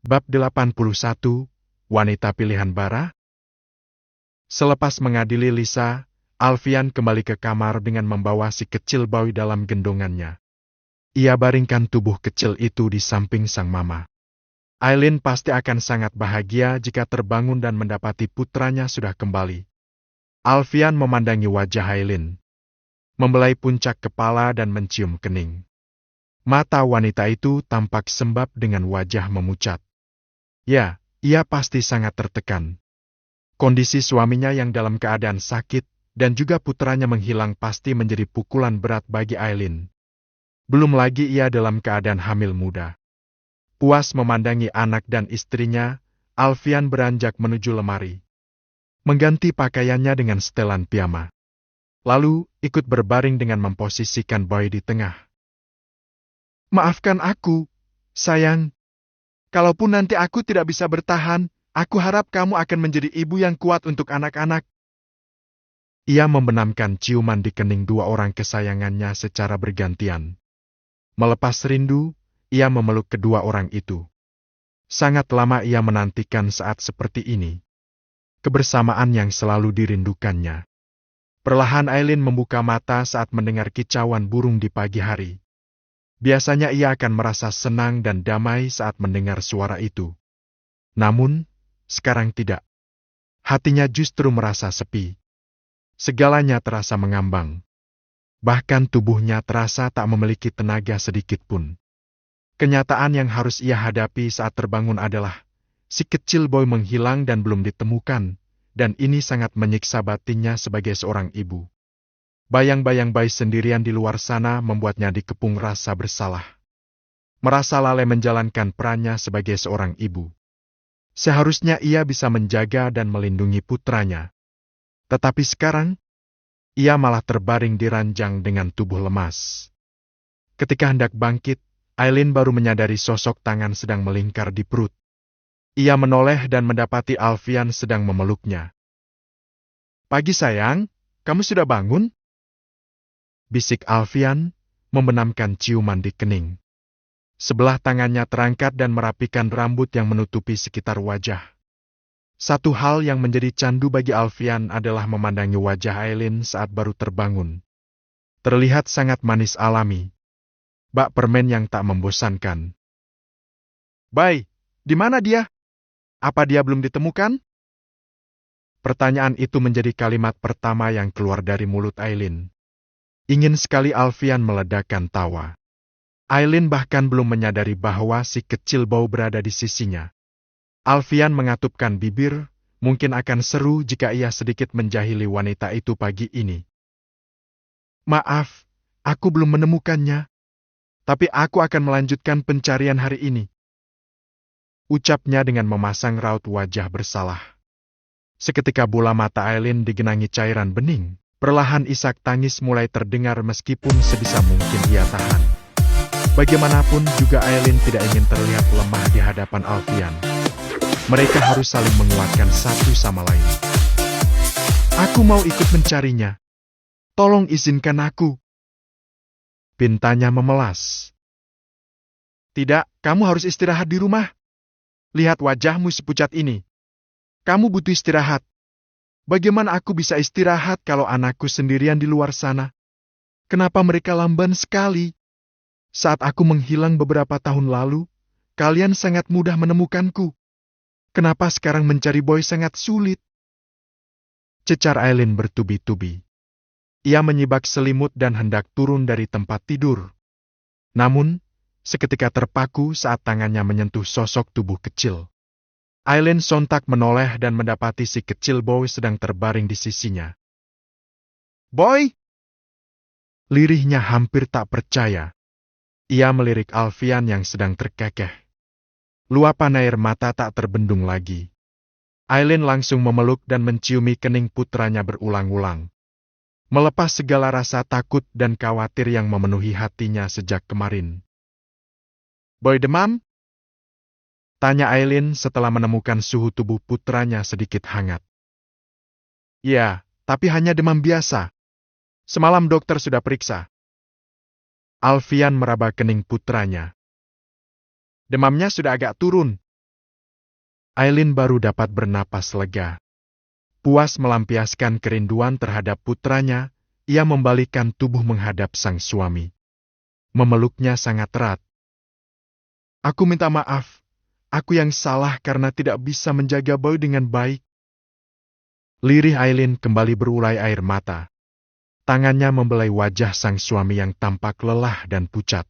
Bab 81, Wanita Pilihan Bara. Selepas mengadili Lisa, Alfian kembali ke kamar dengan membawa si kecil Boy dalam gendongannya. Ia baringkan tubuh kecil itu di samping sang mama. Aileen pasti akan sangat bahagia jika terbangun dan mendapati putranya sudah kembali. Alfian memandangi wajah Aileen, membelai puncak kepala dan mencium kening. Mata wanita itu tampak sembab dengan wajah memucat. Ya, ia pasti sangat tertekan. Kondisi suaminya yang dalam keadaan sakit dan juga putranya menghilang pasti menjadi pukulan berat bagi Aileen. Belum lagi ia dalam keadaan hamil muda. Puas memandangi anak dan istrinya, Alfian beranjak menuju lemari. Mengganti pakaiannya dengan setelan piyama. Lalu, ikut berbaring dengan memposisikan Boy di tengah. "Maafkan aku, sayang. Kalaupun nanti aku tidak bisa bertahan, aku harap kamu akan menjadi ibu yang kuat untuk anak-anak." Ia membenamkan ciuman di kening dua orang kesayangannya secara bergantian. Melepas rindu, ia memeluk kedua orang itu. Sangat lama ia menantikan saat seperti ini. Kebersamaan yang selalu dirindukannya. Perlahan Aileen membuka mata saat mendengar kicauan burung di pagi hari. Biasanya ia akan merasa senang dan damai saat mendengar suara itu. Namun, sekarang tidak. Hatinya justru merasa sepi. Segalanya terasa mengambang. Bahkan tubuhnya terasa tak memiliki tenaga sedikit pun. Kenyataan yang harus ia hadapi saat terbangun adalah, si kecil Boy menghilang dan belum ditemukan, dan ini sangat menyiksa batinnya sebagai seorang ibu. Bayang-bayang Boy sendirian di luar sana membuatnya dikepung rasa bersalah. Merasa lalai menjalankan perannya sebagai seorang ibu. Seharusnya ia bisa menjaga dan melindungi putranya. Tetapi sekarang, ia malah terbaring di ranjang dengan tubuh lemas. Ketika hendak bangkit, Aileen baru menyadari sosok tangan sedang melingkar di perut. Ia menoleh dan mendapati Alfian sedang memeluknya. "Pagi sayang, kamu sudah bangun?" bisik Alfian, membenamkan ciuman di kening. Sebelah tangannya terangkat dan merapikan rambut yang menutupi sekitar wajah. Satu hal yang menjadi candu bagi Alfian adalah memandangi wajah Aileen saat baru terbangun. Terlihat sangat manis alami. Bak permen yang tak membosankan. "Bay, di mana dia? Apa dia belum ditemukan?" Pertanyaan itu menjadi kalimat pertama yang keluar dari mulut Aileen. Ingin sekali Alfian meledakkan tawa. Aileen bahkan belum menyadari bahwa si kecil Boy berada di sisinya. Alfian mengatupkan bibir, mungkin akan seru jika ia sedikit menjahili wanita itu pagi ini. "Maaf, aku belum menemukannya. Tapi aku akan melanjutkan pencarian hari ini," ucapnya dengan memasang raut wajah bersalah. Seketika bola mata Aileen digenangi cairan bening. Perlahan isak tangis mulai terdengar meskipun sebisa mungkin ia tahan. Bagaimanapun juga Aileen tidak ingin terlihat lemah di hadapan Alfian. Mereka harus saling menguatkan satu sama lain. "Aku mau ikut mencarinya. Tolong izinkan aku," pintanya memelas. "Tidak, kamu harus istirahat di rumah. Lihat wajahmu sepucat ini. Kamu butuh istirahat. Bagaimana aku bisa istirahat kalau anakku sendirian di luar sana? Kenapa mereka lamban sekali? Saat aku menghilang beberapa tahun lalu, kalian sangat mudah menemukanku. Kenapa sekarang mencari Boy sangat sulit?" Cecar Aileen bertubi-tubi. Ia menyibak selimut dan hendak turun dari tempat tidur. Namun, seketika terpaku saat tangannya menyentuh sosok tubuh kecil. Aileen sontak menoleh dan mendapati si kecil Boy sedang terbaring di sisinya. "Boy!" Lirihnya hampir tak percaya. Ia melirik Alfian yang sedang terkekeh. Luapan air mata tak terbendung lagi. Aileen langsung memeluk dan menciumi kening putranya berulang-ulang. Melepas segala rasa takut dan khawatir yang memenuhi hatinya sejak kemarin. "Boy demam?" tanya Aileen setelah menemukan suhu tubuh putranya sedikit hangat. "Ya, tapi hanya demam biasa. Semalam dokter sudah periksa." Alfian meraba kening putranya. "Demamnya sudah agak turun. Aileen baru dapat bernapas lega. Puas melampiaskan kerinduan terhadap putranya, ia membalikkan tubuh menghadap sang suami. Memeluknya sangat erat. Aku minta maaf. Aku yang salah karena tidak bisa menjaga Boy dengan baik. Lirih Aileen kembali berulai air mata. Tangannya membelai wajah sang suami yang tampak lelah dan pucat.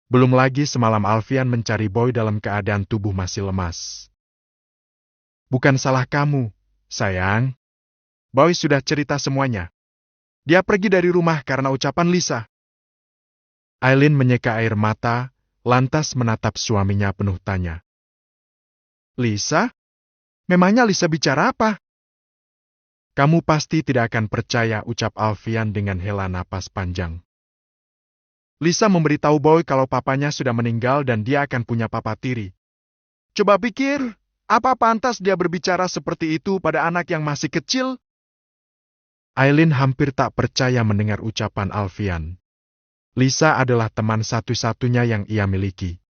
Belum lagi semalam Alfian mencari Boy dalam keadaan tubuh masih lemas. Bukan salah kamu, sayang. Boy sudah cerita semuanya. Dia pergi dari rumah karena ucapan Lisa. Aileen menyeka air mata, lantas menatap suaminya penuh tanya. Lisa? Memangnya Lisa bicara apa? Kamu pasti tidak akan percaya, ucap Alfian dengan hela napas panjang. Lisa memberitahu Boy kalau papanya sudah meninggal dan dia akan punya papa tiri. Coba pikir, apa pantas dia berbicara seperti itu pada anak yang masih kecil? Aileen hampir tak percaya mendengar ucapan Alfian. Lisa adalah teman satu-satunya yang ia miliki.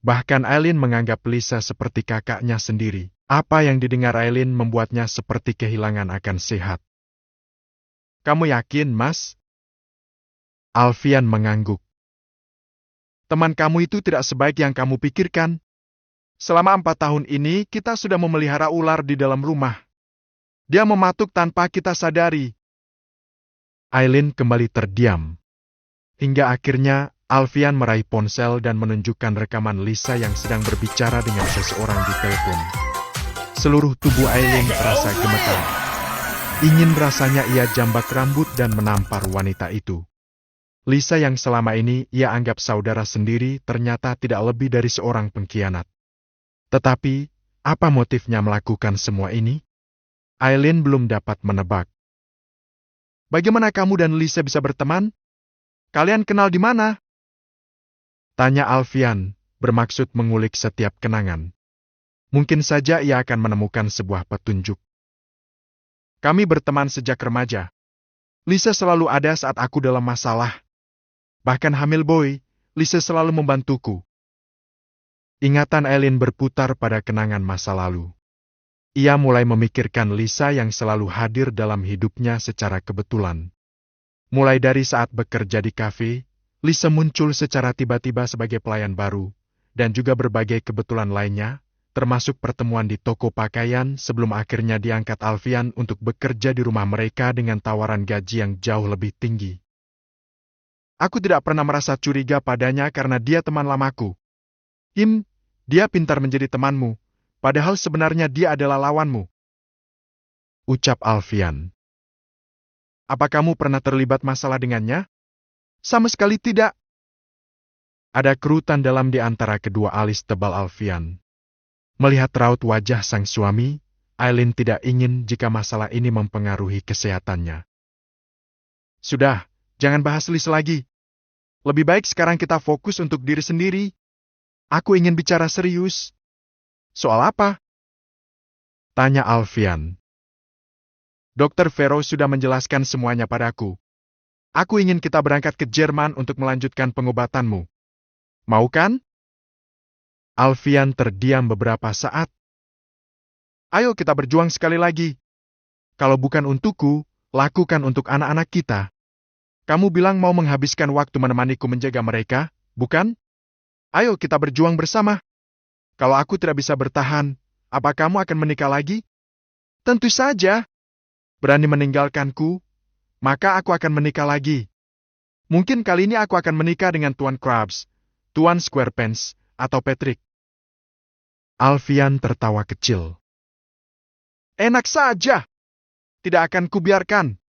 Bahkan Aileen menganggap Lisa seperti kakaknya sendiri. Apa yang didengar Aileen membuatnya seperti kehilangan akan sehat. Kamu yakin, Mas? Alfian mengangguk. Teman kamu itu tidak sebaik yang kamu pikirkan. Selama 4 tahun ini, kita sudah memelihara ular di dalam rumah. Dia mematuk tanpa kita sadari. Aileen kembali terdiam. Hingga akhirnya, Alfian meraih ponsel dan menunjukkan rekaman Lisa yang sedang berbicara dengan seseorang di telepon. Seluruh tubuh Aileen terasa gemetar. Ingin rasanya ia jambak rambut dan menampar wanita itu. Lisa yang selama ini ia anggap saudara sendiri ternyata tidak lebih dari seorang pengkhianat. Tetapi, apa motifnya melakukan semua ini? Aileen belum dapat menebak. Bagaimana kamu dan Lisa bisa berteman? Kalian kenal di mana? Tanya Alfian, bermaksud mengulik setiap kenangan. Mungkin saja ia akan menemukan sebuah petunjuk. Kami berteman sejak remaja. Lisa selalu ada saat aku dalam masalah. Bahkan hamil Boy, Lisa selalu membantuku. Ingatan Aileen berputar pada kenangan masa lalu. Ia mulai memikirkan Lisa yang selalu hadir dalam hidupnya secara kebetulan. Mulai dari saat bekerja di kafe, Lisa muncul secara tiba-tiba sebagai pelayan baru, dan juga berbagai kebetulan lainnya, termasuk pertemuan di toko pakaian sebelum akhirnya diangkat Alfian untuk bekerja di rumah mereka dengan tawaran gaji yang jauh lebih tinggi. Aku tidak pernah merasa curiga padanya karena dia teman lamaku. Dia pintar menjadi temanmu, padahal sebenarnya dia adalah lawanmu. Ucap Alfian. Apa kamu pernah terlibat masalah dengannya? Sama sekali tidak. Ada kerutan dalam di antara kedua alis tebal Alfian. Melihat raut wajah sang suami, Aileen tidak ingin jika masalah ini mempengaruhi kesehatannya. Sudah, jangan bahas Lisa lagi. Lebih baik sekarang kita fokus untuk diri sendiri. Aku ingin bicara serius. Soal apa? Tanya Alfian. Dr. Vero sudah menjelaskan semuanya padaku. Aku ingin kita berangkat ke Jerman untuk melanjutkan pengobatanmu. Mau kan? Alfian terdiam beberapa saat. Ayo kita berjuang sekali lagi. Kalau bukan untukku, lakukan untuk anak-anak kita. Kamu bilang mau menghabiskan waktu menemaniku menjaga mereka, bukan? Ayo kita berjuang bersama. Kalau aku tidak bisa bertahan, apa kamu akan menikah lagi? Tentu saja. Berani meninggalkanku, maka aku akan menikah lagi. Mungkin kali ini aku akan menikah dengan Tuan Krabs, Tuan Squarepants, atau Patrick. Alfian tertawa kecil. Enak saja. Tidak akan kubiarkan.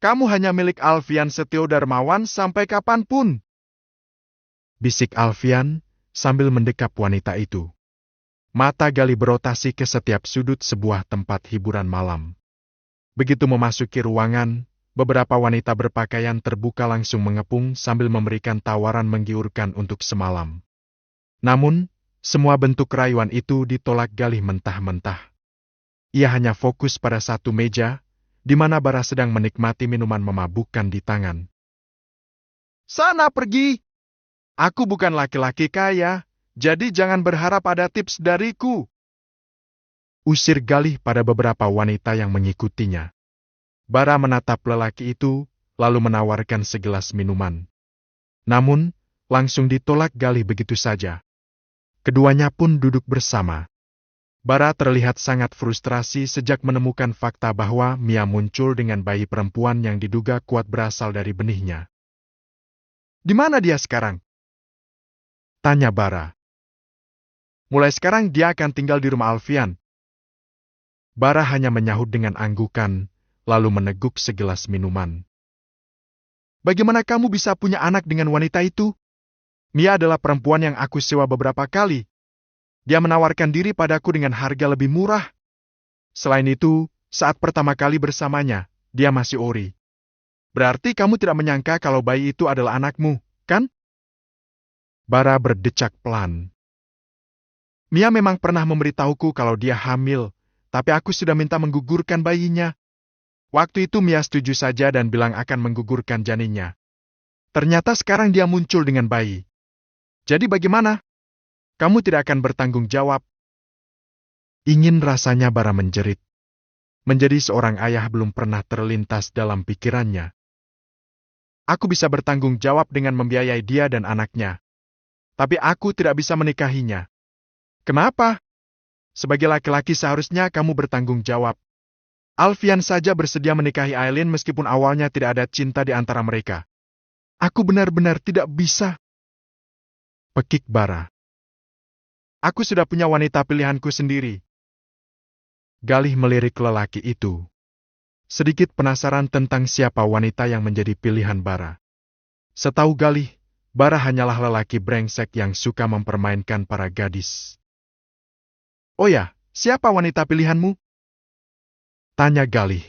Kamu hanya milik Alfian Setio Darmawan sampai kapanpun. Bisik Alfian sambil mendekap wanita itu. Mata Gali berotasi ke setiap sudut sebuah tempat hiburan malam. Begitu memasuki ruangan, beberapa wanita berpakaian terbuka langsung mengepung sambil memberikan tawaran menggiurkan untuk semalam. Namun, semua bentuk rayuan itu ditolak Galih mentah-mentah. Ia hanya fokus pada satu meja, di mana Bara sedang menikmati minuman memabukkan di tangan. Sana pergi! Aku bukan laki-laki kaya, jadi jangan berharap ada tips dariku. usir Galih pada beberapa wanita yang mengikutinya. Bara menatap lelaki itu, lalu menawarkan segelas minuman. Namun, langsung ditolak Galih begitu saja. Keduanya pun duduk bersama. Bara terlihat sangat frustrasi sejak menemukan fakta bahwa Mia muncul dengan bayi perempuan yang diduga kuat berasal dari benihnya. "Di mana dia sekarang?" tanya Bara. "Mulai sekarang dia akan tinggal di rumah Alfian." Bara hanya menyahut dengan anggukan, lalu meneguk segelas minuman. "Bagaimana kamu bisa punya anak dengan wanita itu? Mia adalah perempuan yang aku sewa beberapa kali. Dia menawarkan diri padaku dengan harga lebih murah. Selain itu, saat pertama kali bersamanya, dia masih ori. Berarti kamu tidak menyangka kalau bayi itu adalah anakmu, kan?" Bara berdecak pelan. "Mia memang pernah memberitahuku kalau dia hamil, tapi aku sudah minta menggugurkan bayinya. Waktu itu Mia setuju saja dan bilang akan menggugurkan janinnya. Ternyata sekarang dia muncul dengan bayi. Jadi bagaimana? Kamu tidak akan bertanggung jawab." Ingin rasanya Bara menjerit. Menjadi seorang ayah belum pernah terlintas dalam pikirannya. "Aku bisa bertanggung jawab dengan membiayai dia dan anaknya. Tapi aku tidak bisa menikahinya." "Kenapa? Sebagai laki-laki seharusnya kamu bertanggung jawab. Alfian saja bersedia menikahi Aileen meskipun awalnya tidak ada cinta di antara mereka. Aku benar-benar tidak bisa," pekik Bara. "Aku sudah punya wanita pilihanku sendiri." Galih melirik lelaki itu. Sedikit penasaran tentang siapa wanita yang menjadi pilihan Bara. Setahu Galih, Bara hanyalah lelaki brengsek yang suka mempermainkan para gadis. "Oh ya, siapa wanita pilihanmu?" tanya Galih.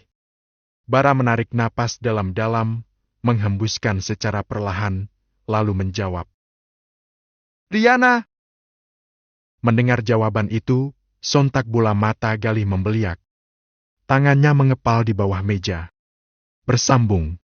Bara menarik napas dalam-dalam, menghembuskan secara perlahan, lalu menjawab. "Riana." Mendengar jawaban itu, sontak bola mata Galih membeliak. Tangannya mengepal di bawah meja. Bersambung.